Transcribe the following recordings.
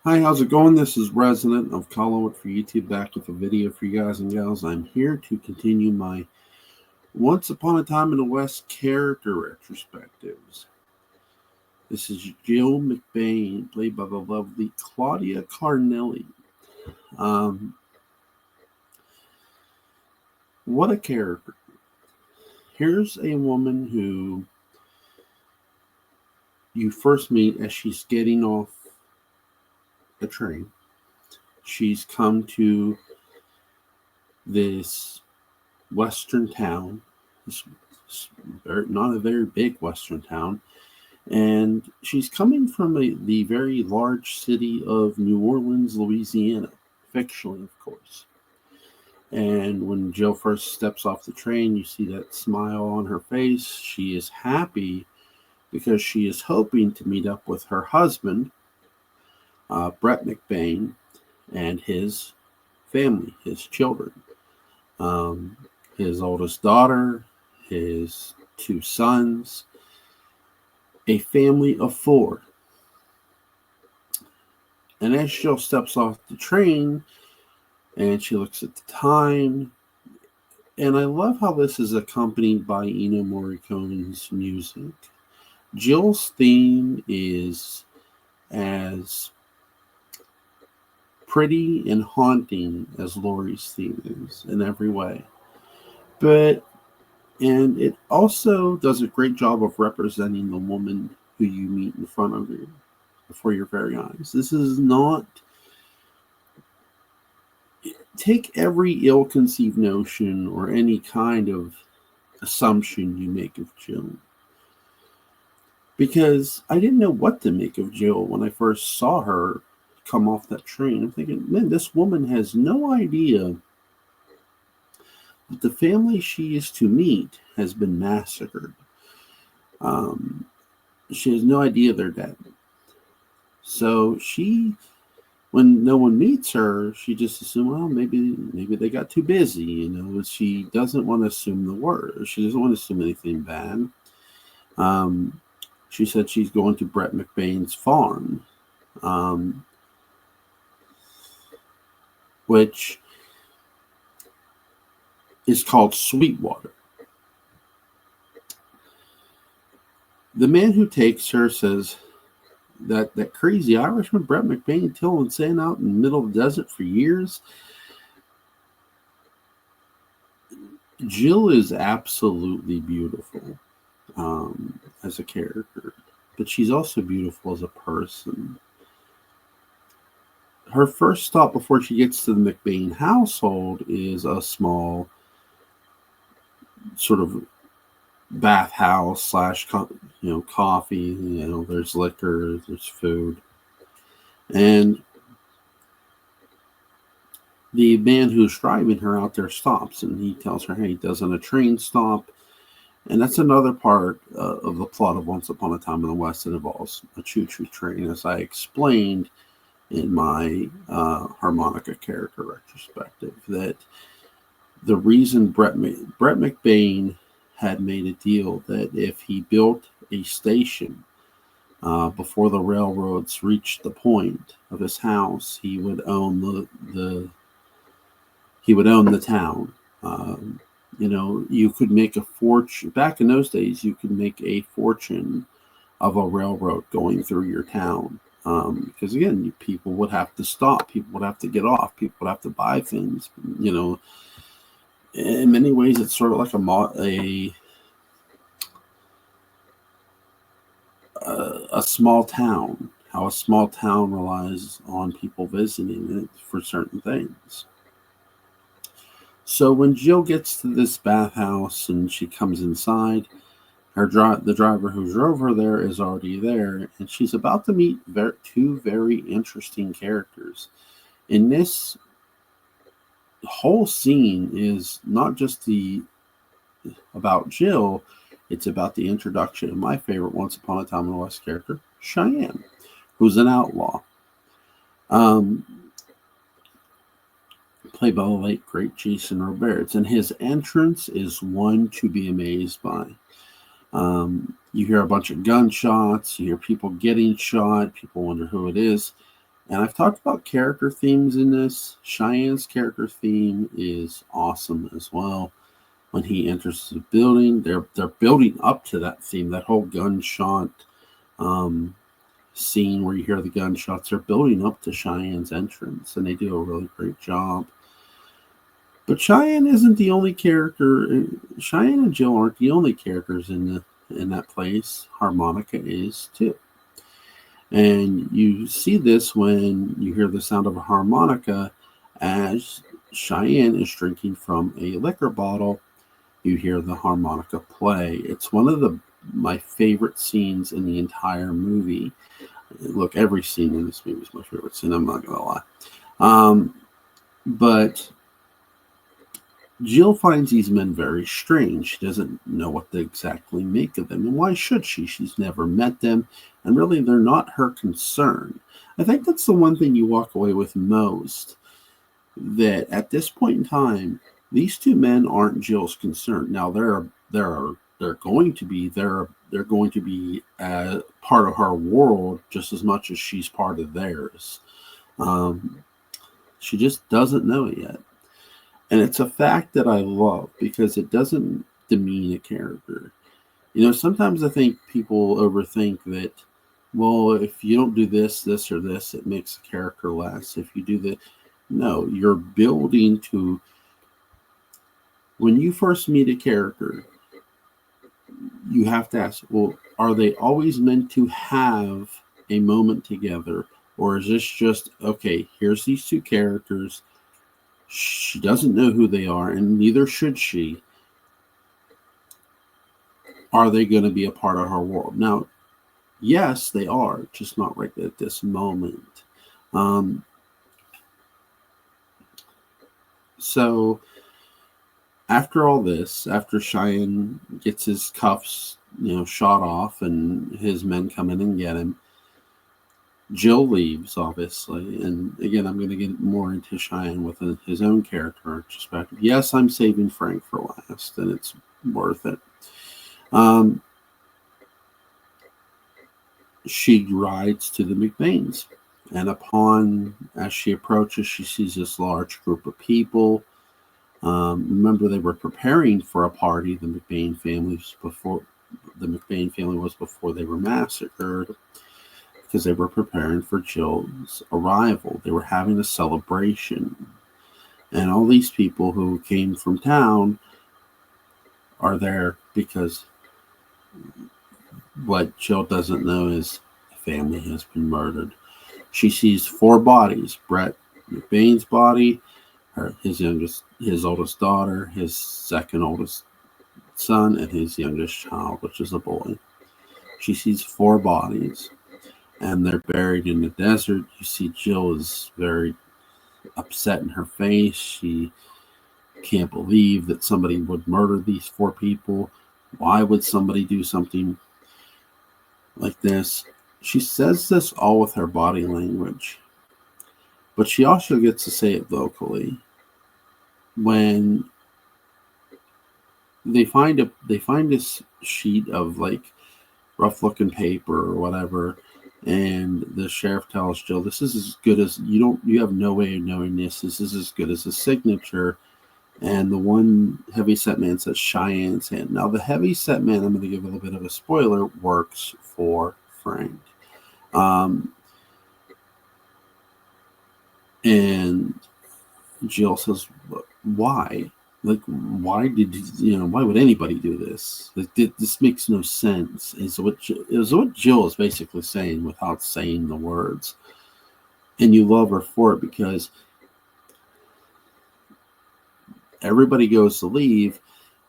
Hi, how's it going? This is Resident of Collinwood for YouTube, back with a video for you guys and gals. I'm here to continue my Once Upon a Time in the West character retrospectives. This is Jill McBain, played by the lovely Claudia Carnelli. What a character. Here's a woman who you first meet as she's getting off the train. She's come to this western town, not a very big western town, and she's coming from the very large city of New Orleans, Louisiana, fictionally, of course. And when Jill first steps off the train, you see that smile on her face. She is happy because she is hoping to meet up with her husband, Brett McBain, and his family, his children. His oldest daughter, his two sons, a family of four. And as Jill steps off the train and she looks at the time, and I love how this is accompanied by Ennio Morricone's music. Jill's theme is as pretty and haunting as Laurie's theme is in every way. And it also does a great job of representing the woman who you meet in front of you, before your very eyes. This is not... Take every ill-conceived notion or any kind of assumption you make of Jill. Because I didn't know what to make of Jill when I first saw her come off that train. I'm thinking, man, this woman has no idea that the family she is to meet has been massacred. She has no idea they're dead. So when no one meets her, she just assumes, well, maybe they got too busy. She doesn't want to assume the worst. She doesn't want to assume anything bad. She said she's going to Brett McBain's farm, which is called Sweetwater. The man who takes her says that crazy Irishman Brett McBain tilling sand out in the middle of the desert for years. Jill is absolutely beautiful as a character, but she's also beautiful as a person. Her first stop before she gets to the McBain household is a small sort of bathhouse / coffee. There's liquor, there's food, and the man who's driving her out there stops, and he tells her, hey, doesn't a train stop? And that's another part of the plot of Once Upon a Time in the West that involves a choo-choo train, as I explained in my harmonica character retrospective, that the reason Brett McBain had made a deal that if he built a station before the railroads reached the point of his house, he would own the town. You could make a fortune back in those days. You could make a fortune of a railroad going through your town, because again, people would have to stop, people would have to get off, people would have to buy things. In many ways, it's sort of like a small town. How a small town relies on people visiting it for certain things. So when Jill gets to this bathhouse and she comes inside, the driver who drove her there is already there, and she's about to meet two very interesting characters. In this whole scene is not just about Jill, it's about the introduction of my favorite Once Upon a Time in the West character, Cheyenne, who's an outlaw. Played by the late, great Jason Roberts, and his entrance is one to be amazed by. You hear a bunch of gunshots, you hear people getting shot, people wonder who it is. And I've talked about character themes in this. Cheyenne's character theme is awesome as well. When he enters the building, they're building up to that theme, that whole gunshot um, scene where you hear the gunshots. They're building up to Cheyenne's entrance, and they do a really great job. But Cheyenne isn't the only character. Cheyenne and Jill aren't the only characters in that place. Harmonica is too. And you see this when you hear the sound of a harmonica as Cheyenne is drinking from a liquor bottle. You hear the harmonica play. It's one of my favorite scenes in the entire movie. Look, every scene in this movie is my favorite scene. I'm not going to lie. But Jill finds these men very strange. She doesn't know what to exactly make of them. And why should she? She's never met them. And really, they're not her concern. I think that's the one thing you walk away with most. That at this point in time, these two men aren't Jill's concern. Now, they're going to be part of her world just as much as she's part of theirs. She just doesn't know it yet. And it's a fact that I love because it doesn't demean a character. Sometimes I think people overthink that, well, if you don't do this, or this, it makes a character less. If you do that, no, you're building to, when you first meet a character, you have to ask, well, are they always meant to have a moment together? Or is this just, okay, here's these two characters. She doesn't know who they are, and neither should she. Are they going to be a part of her world? Now, yes, they are, just not right at this moment. So, after all this, after Cheyenne gets his cuffs, shot off, and his men come in and get him, Jill leaves, obviously, and again, I'm going to get more into Cheyenne with his own character perspective. Yes, I'm saving Frank for last, and it's worth it. She rides to the McBains, and as she approaches, she sees this large group of people. Remember, they were preparing for a party. The McBain family was before they were massacred, because they were preparing for Jill's arrival. They were having a celebration. And all these people who came from town are there because what Jill doesn't know is the family has been murdered. She sees 4 bodies: Brett McBain's body, his oldest daughter, his second oldest son, and his youngest child, which is a boy. She sees 4 bodies. And they're buried in the desert. You see Jill is very upset in her face. She can't believe that somebody would murder these 4 people. Why would somebody do something like this? She says this all with her body language. But she also gets to say it vocally. When they find this sheet of like rough looking paper or whatever, and the sheriff tells Jill, this is as good as, you have no way of knowing this is as good as a signature. And the one heavyset man says Cheyenne's hand. Now, the heavyset man, I'm going to give a little bit of a spoiler, works for Frank. And Jill says, why? Like, why would anybody do this? Like, this makes no sense. Is what Jill is basically saying without saying the words. And you love her for it because everybody goes to leave,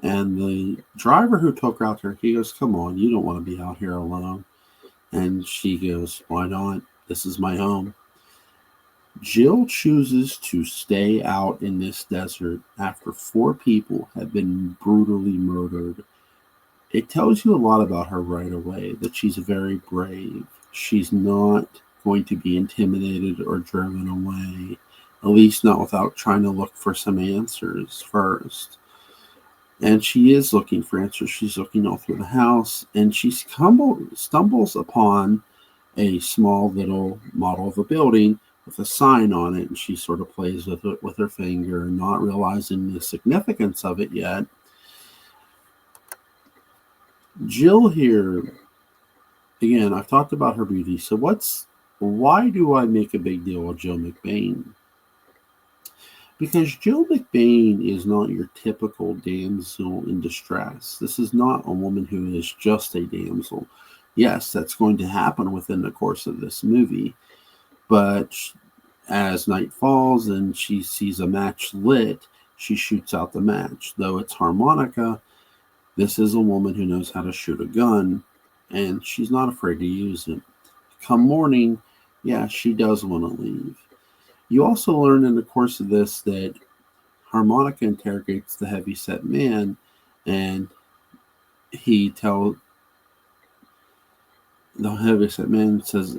and the driver who took her out there, he goes, come on, you don't want to be out here alone. And she goes, why not? This is my home. Jill chooses to stay out in this desert after 4 people have been brutally murdered. It tells you a lot about her right away, that she's very brave. She's not going to be intimidated or driven away, at least not without trying to look for some answers first. And she is looking for answers. She's looking all through the house, and she stumbles upon a small little model of a building with a sign on it, and she sort of plays with it with her finger, not realizing the significance of it yet. Jill here, again, I've talked about her beauty. So why do I make a big deal of Jill McBain? Because Jill McBain is not your typical damsel in distress. This is not a woman who is just a damsel. Yes, that's going to happen within the course of this movie. But as night falls and she sees a match lit, she shoots out the match. Though it's harmonica, this is a woman who knows how to shoot a gun, and she's not afraid to use it. Come morning, yeah, she does want to leave. You also learn in the course of this that harmonica interrogates the heavyset man, and he tells the heavyset man, says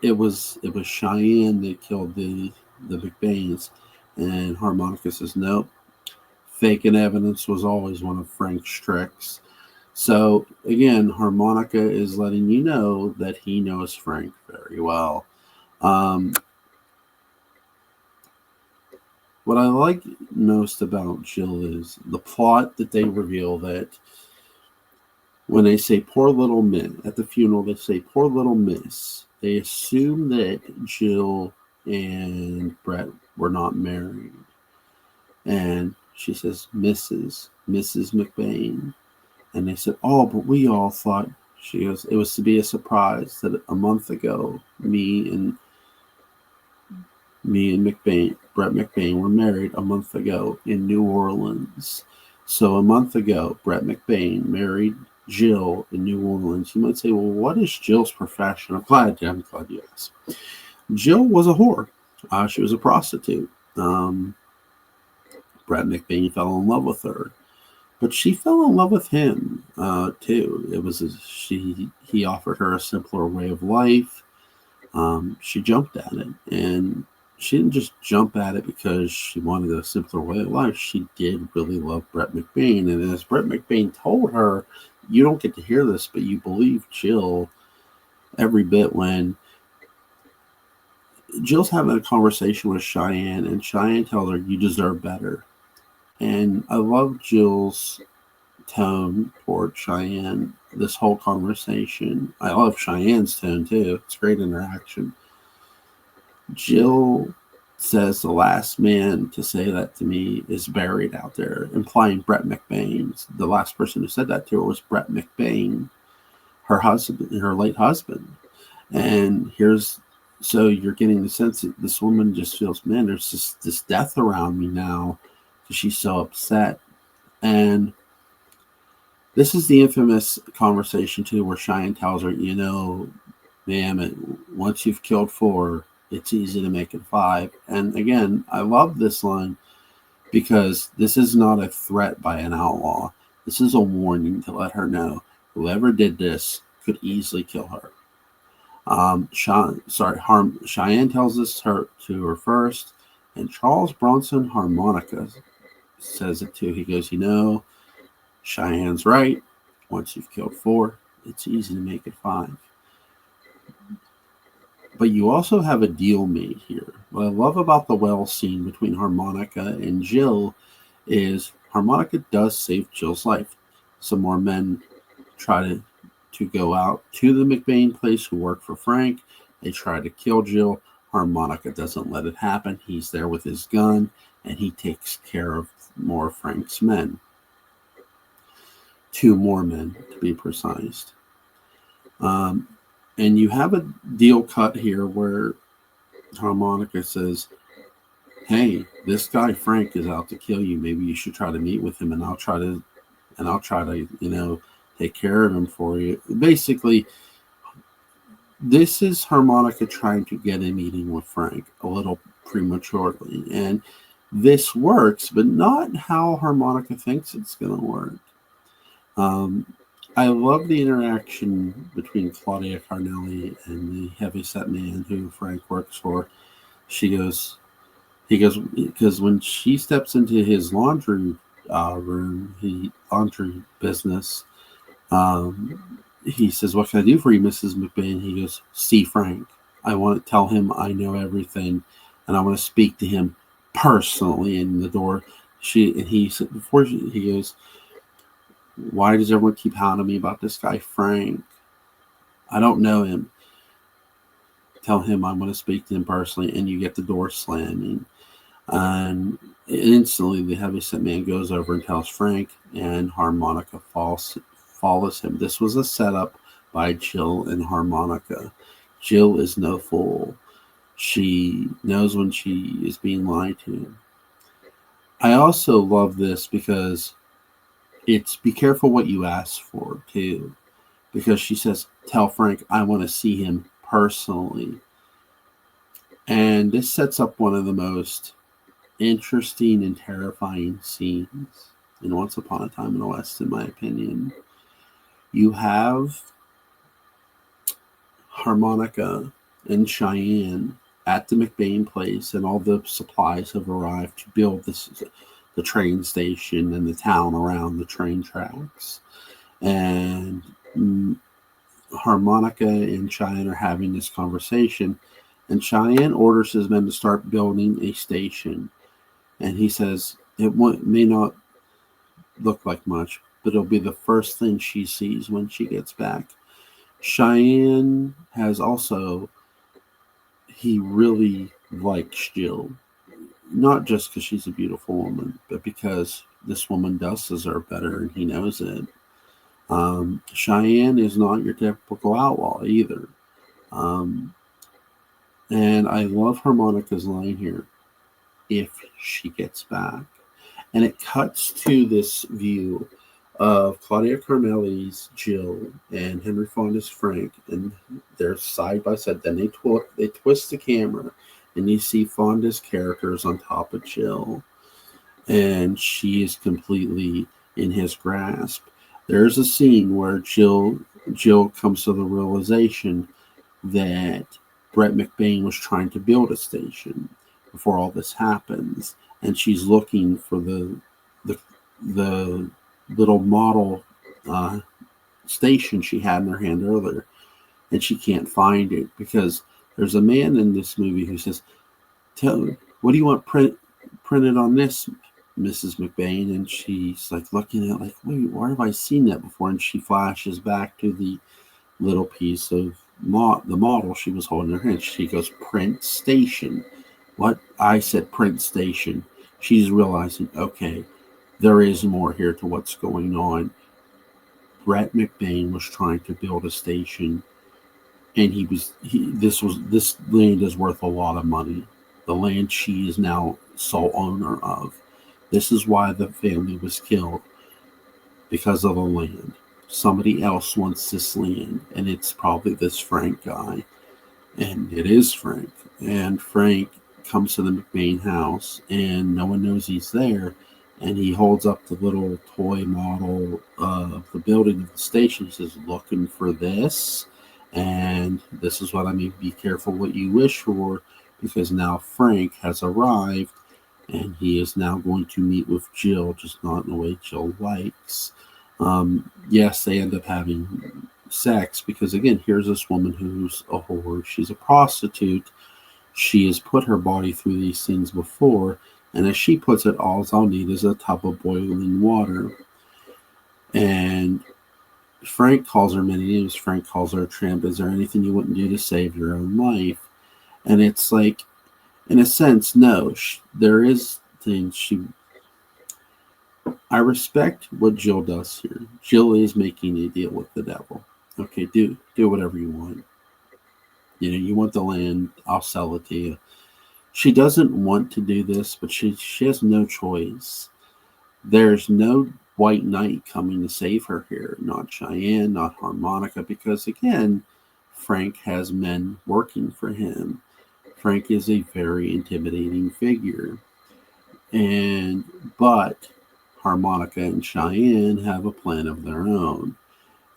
it was Cheyenne that killed the McBains, and harmonica says nope. Faking evidence was always one of Frank's tricks. So again, harmonica is letting you know that he knows Frank very well. What I like most about Jill is the plot that they reveal, that when they say poor little miss at the funeral, they say poor little miss. They assume that Jill and Brett were not married. And she says, Mrs. McBain. And they said, oh, but we all thought, she goes, it was to be a surprise that a month ago, me and McBain, Brett McBain, were married a month ago in New Orleans. So a month ago, Brett McBain married Jill in New Orleans. You might say, well, what is Jill's profession? I'm glad you asked. Jill was a whore. She was a prostitute. Brett McBain fell in love with her, but she fell in love with him too. He offered her a simpler way of life. She jumped at it, and she didn't just jump at it because she wanted a simpler way of life. She did really love Brett McBain, and as Brett McBain told her, you don't get to hear this, but you believe Jill every bit when Jill's having a conversation with Cheyenne, and Cheyenne tells her, you deserve better. And I love Jill's tone toward Cheyenne this whole conversation. I love Cheyenne's tone too. It's great interaction. Jill says the last man to say that to me is buried out there, implying Brett McBain. The last person who said that to her was Brett McBain, her husband, her late husband. And so you're getting the sense that this woman just feels, man, there's just this death around me now because she's so upset. And this is the infamous conversation too, where Cheyenne tells her, you know, ma'am, once you've killed 4, it's easy to make it 5. And again, I love this line because this is not a threat by an outlaw. This is a warning to let her know whoever did this could easily kill her. Cheyenne tells this to her first, and Charles Bronson Harmonica says it too. He goes, you know, Cheyenne's right. Once you've killed 4, it's easy to make it 5. But you also have a deal made here. What I love about the well scene between Harmonica and Jill is Harmonica does save Jill's life. Some more men try to go out to the McBain place who work for Frank. They try to kill Jill. Harmonica doesn't let it happen. He's there with his gun, and he takes care of more of Frank's men. 2 more men, to be precise. And you have a deal cut here where Harmonica says, hey, this guy Frank is out to kill you. Maybe you should try to meet with him, and I'll try to, you know, take care of him for you. Basically, this is Harmonica trying to get a meeting with Frank a little prematurely. And this works, but not how Harmonica thinks it's going to work. I love the interaction between Claudia Carnelli and the heavyset man who Frank works for. He goes, because when she steps into his laundry laundry business. He says, "What can I do for you, Mrs. McBain?" He goes, "See Frank. I want to tell him I know everything, and I want to speak to him personally." In the door, he said before he goes, "Why does everyone keep hounding me about this guy Frank? I don't know him. Tell him I'm going to speak to him personally." And you get the door slamming, and instantly the heavyset man goes over and tells Frank, and Harmonica follows him. This was a setup by Jill and Harmonica. Jill is no fool. She knows when she is being lied to. I also love this because it's be careful what you ask for too. Because she says, "Tell Frank I want to see him personally." And this sets up one of the most interesting and terrifying scenes in Once Upon a Time in the West, in my opinion. You have Harmonica and Cheyenne at the McBain place, and all the supplies have arrived to build the train station and the town around the train tracks. And Harmonica and Cheyenne are having this conversation, and Cheyenne orders his men to start building a station. And he says it may not look like much, but it'll be the first thing she sees when she gets back. Cheyenne has also, he really likes Jill, not just because she's a beautiful woman, but because this woman does deserve better, and he knows it. Cheyenne is not your typical outlaw either. And I love Harmonica's line here, "if she gets back." And it cuts to this view of Claudia Carmelli's Jill and Henry Fonda's Frank, and they're side by side. Then they twist the camera, and you see Fonda's characters on top of Jill, and she is completely in his grasp. There's a scene where Jill comes to the realization that Brett McBain was trying to build a station before all this happens, and she's looking for the little model station she had in her hand earlier, and she can't find it because there's a man in this movie who says, "What do you want printed on this, Mrs. McBain?" And she's like looking at like, "Wait, where have I seen that before?" And she flashes back to the little piece of the model she was holding in her hand. She goes, "Print station." What? I said print station. She's realizing, okay, there is more here to what's going on. Brett McBain was trying to build a station, and this land is worth a lot of money. The land she is now sole owner of. This is why the family was killed, because of the land. Somebody else wants this land, and it's probably this Frank guy, and it is Frank. And Frank comes to the McBain house, and no one knows he's there. And he holds up the little toy model of the building of the station. He says, "Looking for this? And this is what I mean. Be careful what you wish for, because now Frank has arrived, and he is now going to meet with Jill, just not in a way Jill likes." Yes, they end up having sex because, again, here's this woman who's a whore. She's a prostitute. She has put her body through these things before, and as she puts it, all I'll need is a tub of boiling water. And Frank calls her many names. Frank calls her a tramp. "Is there anything you wouldn't do to save your own life?" And it's like, in a sense, no. There is things I respect what Jill does here. Jill is making a deal with the devil. Okay, do whatever you want. You want the land, I'll sell it to you. She doesn't want to do this, but she has no choice. There's no white knight coming to save her here. Not Cheyenne, not Harmonica, because again, Frank has men working for him. Frank is a very intimidating figure. But Harmonica and Cheyenne have a plan of their own,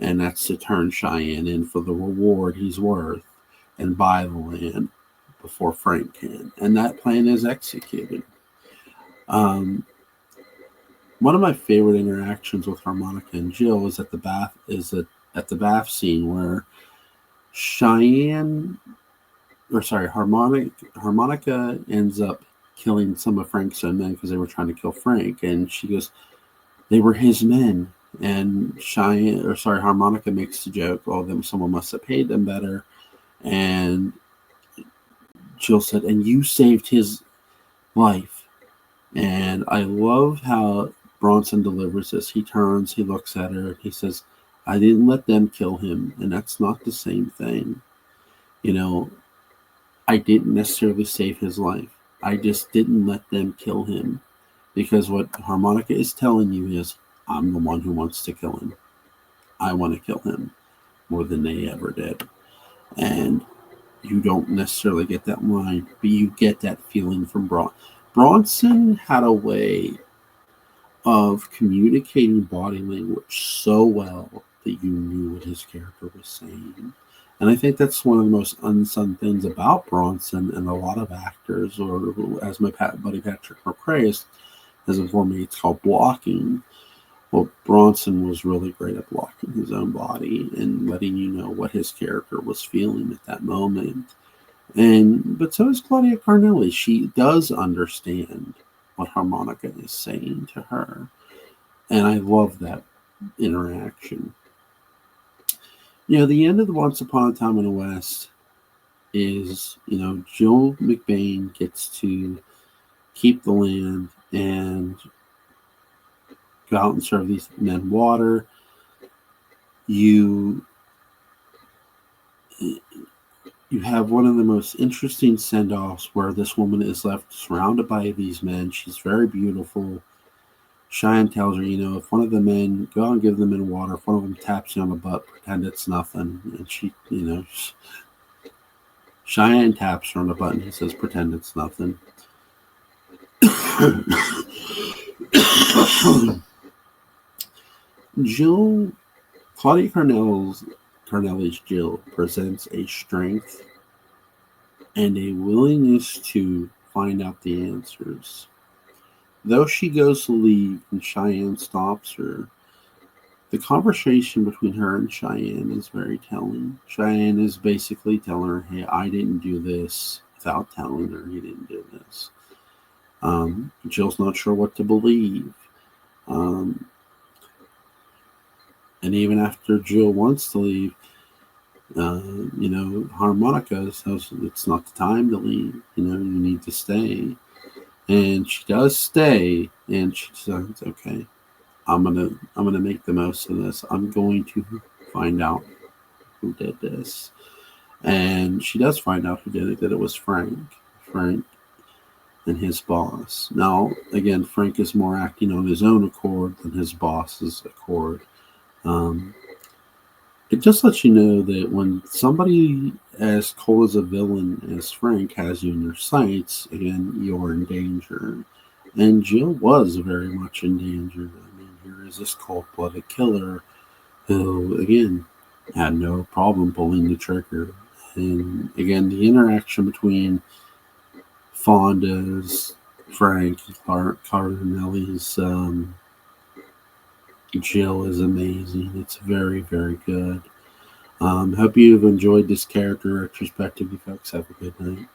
and that's to turn Cheyenne in for the reward he's worth and buy the land before Frank can. And that plan is executed. One of my favorite interactions with Harmonica and Jill is at the bath scene where Cheyenne, or sorry, Harmonica ends up killing some of Frank's own men because they were trying to kill Frank, and she goes, "They were his men." And Harmonica makes the joke, "Oh, them someone must have paid them better." And Jill said, "And you saved his life." And I love how Bronson delivers this. He turns, he looks at her, he says, "I didn't let them kill him," and that's not the same thing. You know, I didn't necessarily save his life. I just didn't let them kill him. Because what Harmonica is telling you is, I'm the one who wants to kill him. I want to kill him more than they ever did. And you don't necessarily get that line, but you get that feeling from Bronson had a way of communicating body language so well that you knew what his character was saying. And I think that's one of the most unsung things about Bronson and a lot of actors, or as my buddy Patrick McCray has informed me, it's called blocking. Well, Bronson was really great at blocking his own body and letting you know what his character was feeling at that moment. But so is Claudia Carnelli. She does understand what Harmonica is saying to her. And I love that interaction. The end of the Once Upon a Time in the West is, Jill McBain gets to keep the land and go out and serve these men water. You have one of the most interesting send-offs where this woman is left surrounded by these men. She's very beautiful. Cheyenne tells her, if one of the men, go out and give the men water. If one of them taps you on the butt, pretend it's nothing. And she, Cheyenne taps her on the butt and he says, pretend it's nothing. Claudia Carnelli's Jill presents a strength and a willingness to find out the answers. Though she goes to leave and Cheyenne stops her, the conversation between her and Cheyenne is very telling. Cheyenne is basically telling her, hey, I didn't do this, without telling her he didn't do this. Jill's not sure what to believe. And even after Jill wants to leave, Harmonica says it's not the time to leave. You need to stay. And she does stay, and she says, okay, I'm gonna make the most of this. I'm going to find out who did this. And she does find out who did it, that it was Frank. Frank and his boss. Now, again, Frank is more acting on his own accord than his boss's accord. It just lets you know that when somebody as cold as a villain as Frank has you in their sights, again, you're in danger. And Jill was very much in danger. I mean, here is this cold-blooded killer who, again, had no problem pulling the trigger. And again, the interaction between Fonda's Frank and Cardinelli's Jill is amazing. It's very, very good. Hope you've enjoyed this character retrospective. You folks have a good night.